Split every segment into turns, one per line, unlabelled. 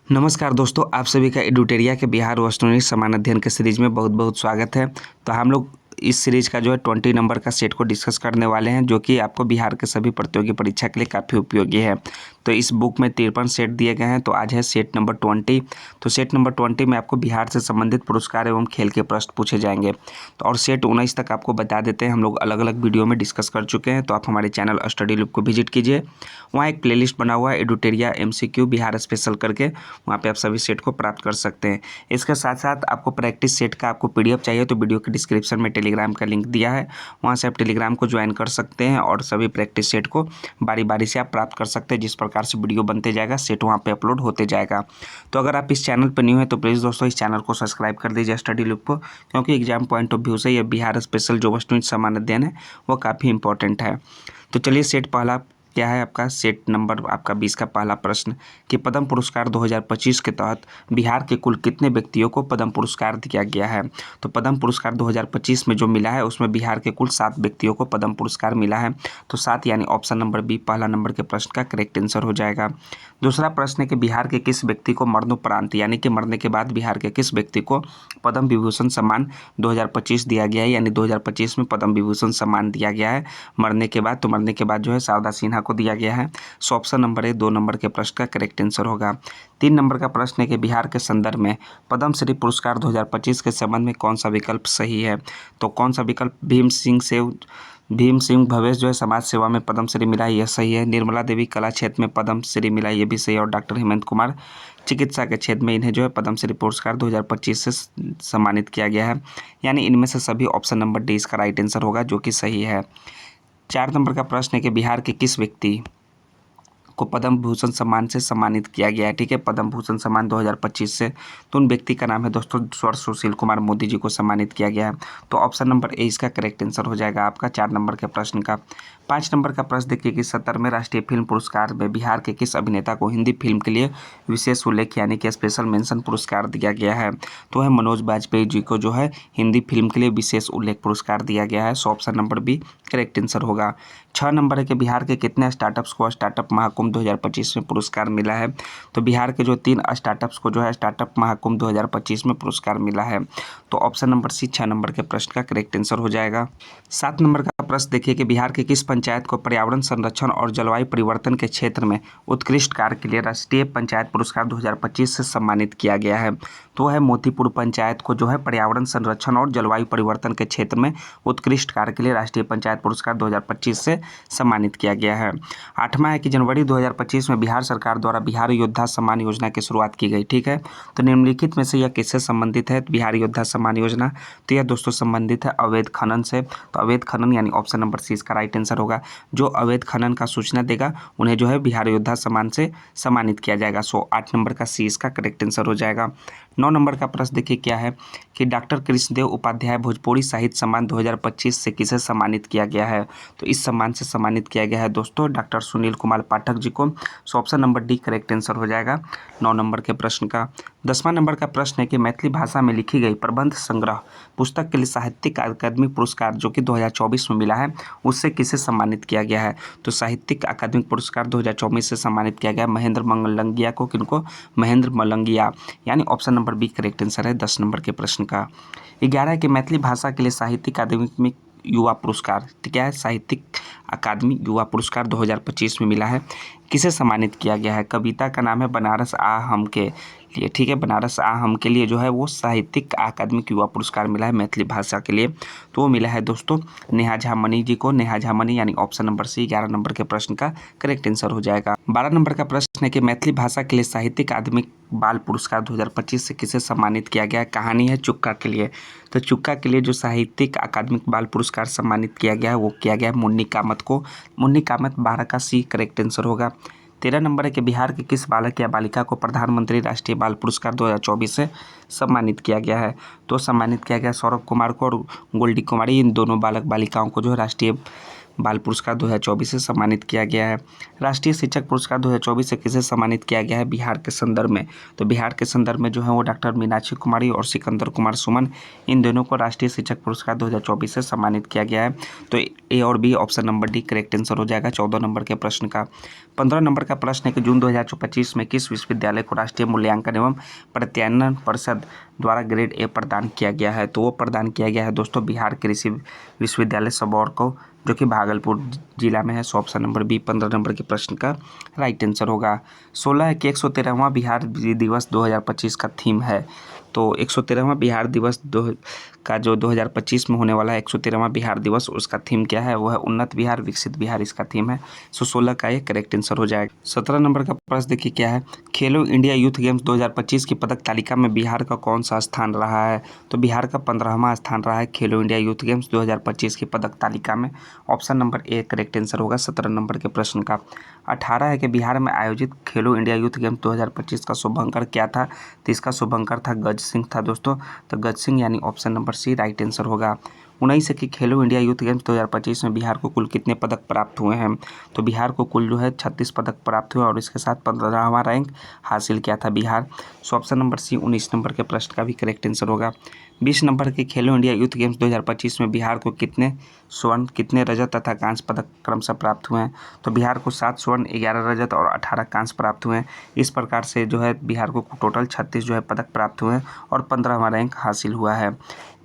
नमस्कार दोस्तों, आप सभी का एडुटेरिया के बिहार वस्तुनिष्ठ समान अध्ययन के सीरीज में बहुत बहुत स्वागत है। तो हम लोग इस सीरीज का जो है 20 नंबर का सेट को डिस्कस करने वाले हैं, जो कि आपको बिहार के सभी प्रतियोगी परीक्षा के लिए काफ़ी उपयोगी है। तो इस बुक में 53 सेट दिए गए हैं। तो आज है सेट नंबर 20। तो सेट नंबर 20 में आपको बिहार से संबंधित पुरस्कार एवं खेल के प्रश्न पूछे जाएंगे। तो और सेट 19 तक आपको बता देते हैं, हम लोग अलग अलग वीडियो में डिस्कस कर चुके हैं। तो आप हमारे चैनल स्टडी लूप को विजिट कीजिए, वहाँ एक प्लेलिस्ट बना हुआ है एडुटेरिया MCQ बिहार स्पेशल करके, वहाँ पे आप सभी सेट को प्राप्त कर सकते हैं। इसके साथ साथ आपको प्रैक्टिस सेट का आपको PDF चाहिए तो वीडियो के डिस्क्रिप्शन में टेलीग्राम का लिंक दिया है, वहाँ से आप टेलीग्राम को ज्वाइन कर सकते हैं और सभी प्रैक्टिस सेट को बारी बारी से आप प्राप्त कर सकते हैं। जिस प्रकार से वीडियो बनते जाएगा सेट वहाँ पे अपलोड होते जाएगा। तो अगर आप इस चैनल पर न्यू है तो प्लीज़ दोस्तों इस चैनल को सब्सक्राइब कर दीजिए स्टडी लूप को, क्योंकि एग्जाम पॉइंट ऑफ व्यू से ये बिहार स्पेशल जो वस्तुनिष्ठ समान अध्ययन है वो काफ़ी इंपॉर्टेंट है। तो चलिए सेट पहला क्या है आपका, सेट नंबर आपका 20 का पहला प्रश्न कि पद्म पुरस्कार 2025 के तहत बिहार के कुल कितने व्यक्तियों को पद्म पुरस्कार दिया गया है। तो पद्म पुरस्कार 2025 में जो मिला है उसमें बिहार के कुल 7 व्यक्तियों को पद्म पुरस्कार मिला है। तो 7 यानी ऑप्शन नंबर बी पहला नंबर के प्रश्न का करेक्ट आंसर हो जाएगा। दूसरा प्रश्न है कि बिहार के किस व्यक्ति को मरणोपरांत यानी कि मरने के बाद बिहार के किस व्यक्ति को पद्म विभूषण सम्मान 2025 दिया गया है, यानी 2025 में पद्म विभूषण सम्मान दिया गया है मरने के बाद। तो मरने के बाद जो है शारदा सिन्हा को दिया गया है। So option number A 2 number के प्रश्न का करेक्ट आंसर होगा। 3 नंबर का प्रश्न है कि बिहार के संदर्भ में पद्मश्री पुरस्कार 2025 के संबंध में कौन सा विकल्प सही है। तो कौन सा विकल्प, भीम सिंह भवेश जो है समाज सेवा में पद्मश्री मिला है, यह सही है। निर्मला देवी कला क्षेत्र में पद्मश्री मिला है, ये भी सही है। और डॉक्टर हेमंत कुमार चिकित्सा के क्षेत्र में इन्हें जो है पद्मश्री पुरस्कार 2025 से सम्मानित किया गया है, यानी इनमें से सभी ऑप्शन नंबर डी इसका राइट आंसर होगा, जो कि सही है। 4 नंबर का प्रश्न है कि बिहार के किस व्यक्ति को पद्म भूषण सम्मान से सम्मानित किया गया है। ठीक है, पद्म भूषण सम्मान 2025 से, तो उन व्यक्ति का नाम है दोस्तों स्वर सुशील कुमार मोदी जी को सम्मानित किया गया है। तो ऑप्शन नंबर ए इसका करेक्ट आंसर हो जाएगा आपका 4 नंबर के प्रश्न का। 5 नंबर का प्रश्न देखिए कि 70वें राष्ट्रीय फिल्म पुरस्कार में बिहार के किस अभिनेता को हिंदी फिल्म के लिए विशेष उल्लेख यानी कि स्पेशल मेंशन पुरस्कार दिया गया है। तो है मनोज बाजपेयी जी को जो है हिंदी फिल्म के लिए विशेष उल्लेख पुरस्कार दिया गया है। So option number B correct answer होगा। 6 नंबर है कि बिहार के कितने स्टार्टअप्स को स्टार्टअप महाकुंभ 2025 में पुरस्कार मिला है। तो बिहार के जो 3 स्टार्टअप्स को जो है स्टार्टअप महाकुंभ 2025 में पुरस्कार मिला है। तो ऑप्शन नंबर सी 6 नंबर के प्रश्न का करेक्ट आंसर हो जाएगा। 7 नंबर का प्रश्न देखिए कि बिहार के किस पंचायत को पर्यावरण संरक्षण और जलवायु परिवर्तन के क्षेत्र में उत्कृष्ट कार्य के लिए राष्ट्रीय पंचायत पुरस्कार 2025 से सम्मानित किया गया है। तो है मोतीपुर पंचायत को जो है पर्यावरण संरक्षण और जलवायु परिवर्तन के क्षेत्र में उत्कृष्ट कार्य के लिए राष्ट्रीय पंचायत पुरस्कार 2025 से सम्मानित किया गया है। 8वां है कि जनवरी 2025 में बिहार सरकार द्वारा बिहार योद्धा सम्मान योजना की शुरुआत की गई। ठीक है, तो निम्नलिखित में से यह किससे संबंधित है बिहार योद्धा सम्मान योजना। तो यह दोस्तों संबंधित है अवैध खनन से। तो अवैध खनन यानी ऑप्शन नंबर सी इसका राइट आंसर होगा। जो अवैध खनन का सूचना देगा उन्हें जो है बिहार योद्धा सम्मान से सम्मानित किया जाएगा। सो 8 नंबर का सी इसका करेक्ट आंसर हो जाएगा। 9 नंबर का प्रश्न देखिए क्या है कि डॉक्टर कृष्णदेव उपाध्याय भोजपुरी साहित्य सम्मान 2025 से किसे सम्मानित किया गया है। तो इस सम्मान से सम्मानित किया गया है दोस्तों डॉक्टर सुनील कुमार पाठक जी को। सो option number D correct answer हो जाएगा 9 नंबर के प्रश्न का। 10वां नंबर का प्रश्न है कि मैथिली भाषा में लिखी गई प्रबंध संग्रह पुस्तक के लिए साहित्यिक अकादमिक पुरस्कार जो कि 2024 में मिला है उससे किसे सम्मानित किया गया है। तो साहित्यिक अकादमिक पुरस्कार 2024 से सम्मानित किया गया महेंद्र मलंगिया को। किनको? महेंद्र मलंगिया, यानी option number B correct answer है 10 नंबर के प्रश्न का। 11 के मैथिली भाषा के लिए साहित्यिक अकादमिक युवा पुरस्कार, ठीक है, साहित्यिक अकादमी युवा पुरस्कार 2025 में मिला है, किसे सम्मानित किया गया है। कविता का नाम है बनारस आ हम के लिए। ठीक है, बनारस आ हम के लिए जो है वो साहित्यिक अकादमिक युवा पुरस्कार मिला है मैथिली भाषा के लिए। तो वो मिला है दोस्तों नेहा झा मनी जी को। नेहा झा मनी यानी ऑप्शन नंबर सी 11 नंबर के प्रश्न का करेक्ट आंसर हो जाएगा। 12 नंबर का प्रश्न है कि मैथिली भाषा के लिए साहित्यिक अकादमिक बाल पुरस्कार 2025 से किसे सम्मानित किया गया है। कहानी है चुक्का के लिए। तो चुक्का के लिए जो साहित्यिक अकादमिक बाल पुरस्कार सम्मानित किया गया है वो किया गया है मुन्नी कामत को। मुन्नी कामत 12 का सी करेक्ट आंसर होगा। 13 नंबर है कि बिहार के किस बालक या बालिका को प्रधानमंत्री राष्ट्रीय बाल पुरस्कार 2024 से सम्मानित किया गया है। तो सम्मानित किया गया सौरभ कुमार को और गोल्डी कुमारी, इन दोनों बालक बालिकाओं को जो है राष्ट्रीय बाल पुरस्कार 2024 से सम्मानित किया गया है। राष्ट्रीय शिक्षक पुरस्कार 2024 से किसे सम्मानित किया गया है बिहार के संदर्भ में? तो बिहार के संदर्भ में जो है वो डॉक्टर मीनाक्षी कुमारी और सिकंदर कुमार सुमन, इन दोनों को राष्ट्रीय शिक्षक पुरस्कार 2024 से सम्मानित किया गया है। तो ए और B option number D correct answer हो जाएगा 14 नंबर के प्रश्न का। 15 नंबर का प्रश्न है कि जून 2025 में किस विश्वविद्यालय को राष्ट्रीय मूल्यांकन एवं प्रत्यायन परिषद द्वारा ग्रेड ए प्रदान किया गया है? तो वो प्रदान किया गया है दोस्तों बिहार कृषि विश्वविद्यालय सबौर को, जो कि भागलपुर जिला में है। So option number B 15 number के प्रश्न का राइट आंसर होगा। 16 है कि 113वां बिहार दिवस 2025 का थीम है। तो 113वां बिहार दिवस का जो 2025 में होने वाला है 113वां बिहार दिवस, उसका थीम क्या है? वो है उन्नत बिहार विकसित बिहार, इसका थीम है। सो 16 का ये करेक्ट आंसर हो जाएगा। 17 नंबर का प्रश्न देखिए क्या है, खेलो इंडिया यूथ गेम्स 2025 की पदक तालिका में बिहार का कौन सा स्थान रहा है? तो बिहार का 15वां स्थान रहा है खेलो इंडिया यूथ गेम्स 2025 की पदक तालिका में। Option number A correct answer होगा 17 नंबर के प्रश्न का। 18 है कि बिहार में आयोजित खेलो इंडिया यूथ गेम्स 2025 का शुभंकर क्या था? तो इसका शुभंकर था गज सिंह था दोस्तों। तो गज सिंह यानी option number C right answer होगा। 19 है कि खेलो इंडिया यूथ गेम्स 2025 में बिहार को कुल कितने पदक प्राप्त हुए हैं? तो बिहार को कुल जो है 36 पदक प्राप्त हुए और इसके साथ 15वां रैंक हासिल किया था Bihar. So option number C 19 number के प्रश्न का भी करेक्ट आंसर होगा। 20 नंबर के खेलो इंडिया यूथ गेम्स 2025 में बिहार को कितने स्वर्ण, कितने रजत तथा कांस्य पदक क्रमशः प्राप्त हुए हैं? तो बिहार को 7 स्वर्ण, 11 रजत और 18 कांस्य प्राप्त हुए हैं। इस प्रकार से जो है बिहार को टोटल 36 जो है पदक प्राप्त हुए हैं और 15वां रैंक हासिल हुआ है।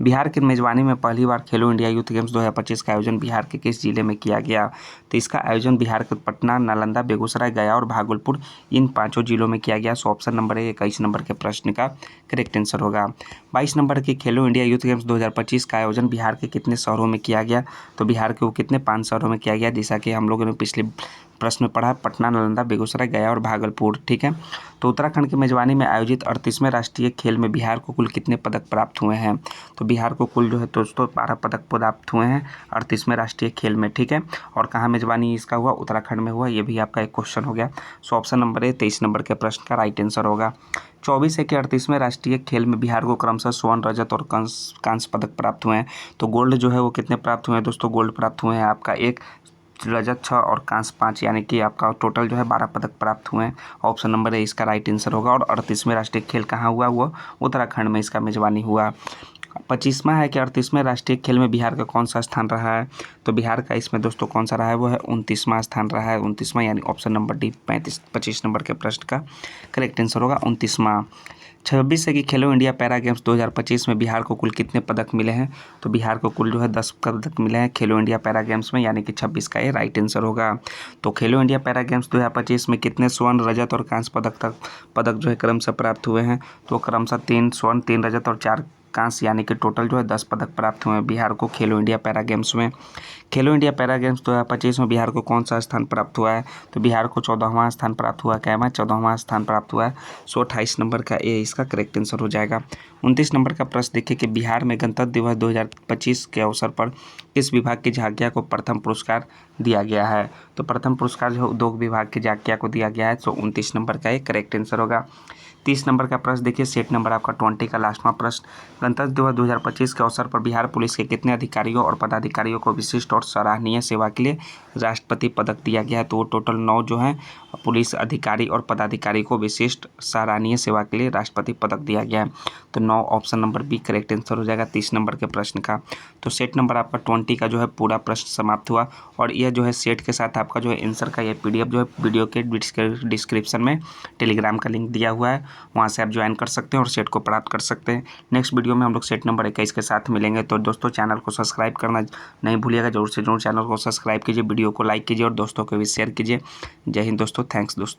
बिहार की मेजबानी में पहली बार खेलो इंडिया यूथ गेम्स 2025 का आयोजन बिहार के किस जिले में किया गया? तो इसका आयोजन बिहार के पटना, नालंदा, बेगूसराय, गया और भागलपुर, इन 5 जिलों में किया गया। सो ऑप्शन नंबर ए 21 नंबर के प्रश्न का करेक्ट आंसर होगा। 22 नंबर के खेलो इंडिया यूथ गेम्स 2025 का आयोजन बिहार के कितने शहरों में किया गया? तो बिहार के वो कितने 5 शहरों में किया गया, जैसा कि हम लोगों ने पिछले प्रश्न में पढ़ा, पटना, नालंदा, बेगूसराय, गया और भागलपुर। ठीक है। तो उत्तराखंड की मेजबानी में आयोजित 38वें राष्ट्रीय खेल में बिहार को कुल कितने पदक प्राप्त हुए हैं? तो बिहार को कुल जो है दोस्तों 12 पदक प्राप्त हुए हैं 38वें राष्ट्रीय खेल में। ठीक है। और कहाँ मेजबानी इसका हुआ? उत्तराखंड में हुआ। ये भी आपका एक क्वेश्चन हो गया। सो ऑप्शन नंबर ए 23 नंबर के प्रश्न का राइट आंसर होगा। 24 है कि 38वें राष्ट्रीय खेल में बिहार को क्रमशः स्वर्ण, रजत और कांस्य पदक प्राप्त हुए हैं। तो गोल्ड जो है वो कितने प्राप्त हुए हैं दोस्तों? गोल्ड प्राप्त हुए हैं आपका 1, रजत 6 और कांस्य 5, यानी कि आपका टोटल जो है 12 पदक प्राप्त हुए हैं। ऑप्शन नंबर ए इसका राइट आंसर होगा। और 38वें राष्ट्रीय खेल कहाँ हुआ? वो उत्तराखंड में इसका मेजबानी हुआ। 25वां है कि 38वें राष्ट्रीय खेल में बिहार का कौन सा स्थान रहा है? तो बिहार का इसमें दोस्तों कौन सा रहा है? वो है 29वां स्थान रहा है। 29वां यानी ऑप्शन नंबर डी 25 नंबर के प्रश्न का करेक्ट आंसर होगा 29वां। 26 है कि खेलो इंडिया पैरा गेम्स 2025 में बिहार को कुल कितने पदक मिले हैं? तो बिहार को कुल जो है 10 पदक मिले हैं खेलो इंडिया पैरा गेम्स में, यानी कि 26 का ये राइट आंसर होगा। तो खेलो इंडिया पैरा गेम्स 2025 में कितने स्वर्ण, रजत और कांस्य पदक जो है क्रमशः प्राप्त हुए हैं? तो क्रमशः 3 स्वर्ण, 3 रजत और 4 कांस्य, यानी कि टोटल जो है 10 पदक प्राप्त हुए हैं बिहार को खेलो इंडिया पैरा गेम्स में। खेलो इंडिया पैरा गेम्स 2025 में बिहार को कौन सा स्थान प्राप्त हुआ है? तो बिहार को 14वां स्थान प्राप्त हुआ है। क्या है? 14वां स्थान प्राप्त हुआ है। सो 28 नंबर का ए इसका करेक्ट आंसर हो जाएगा। 29 नंबर का प्रश्न देखिए कि बिहार में गणतंत्र दिवस 2025 के अवसर पर किस विभाग की झांकिया को प्रथम पुरस्कार दिया गया है? तो प्रथम पुरस्कार जो उद्योग विभाग की झांकिया को दिया गया है। सो 29 नंबर का ये करेक्ट आंसर होगा। 30 नंबर का प्रश्न देखिए, सेट नंबर आपका 20 का लास्टवां प्रश्न, गणतंत्र दिवस 2025 के अवसर पर बिहार पुलिस के कितने अधिकारियों और पदाधिकारियों को विशिष्ट और सराहनीय सेवा के लिए राष्ट्रपति पदक दिया गया है? तो वो टोटल 9 जो है पुलिस अधिकारी और पदाधिकारी को विशिष्ट सराहनीय सेवा के लिए राष्ट्रपति पदक दिया गया है। तो 9 option number B correct answer हो जाएगा 30 नंबर के प्रश्न का। तो सेट नंबर आपका 20 का जो है पूरा प्रश्न समाप्त हुआ। और यह जो है सेट के साथ आपका जो है आंसर का ये PDF जो है वीडियो के डिस्क्रिप्शन में टेलीग्राम का लिंक दिया हुआ है, वहाँ से आप ज्वाइन कर सकते हैं और सेट को प्राप्त कर सकते हैं। नेक्स्ट वीडियो में हम लोग सेट नंबर 21 के साथ मिलेंगे। तो दोस्तों चैनल को सब्सक्राइब करना नहीं भूलिएगा, जरूर से जरूर चैनल को सब्सक्राइब कीजिए, वीडियो को लाइक कीजिए और दोस्तों को भी शेयर कीजिए। जय हिंद दोस्तों, थैंक्स दोस्तों।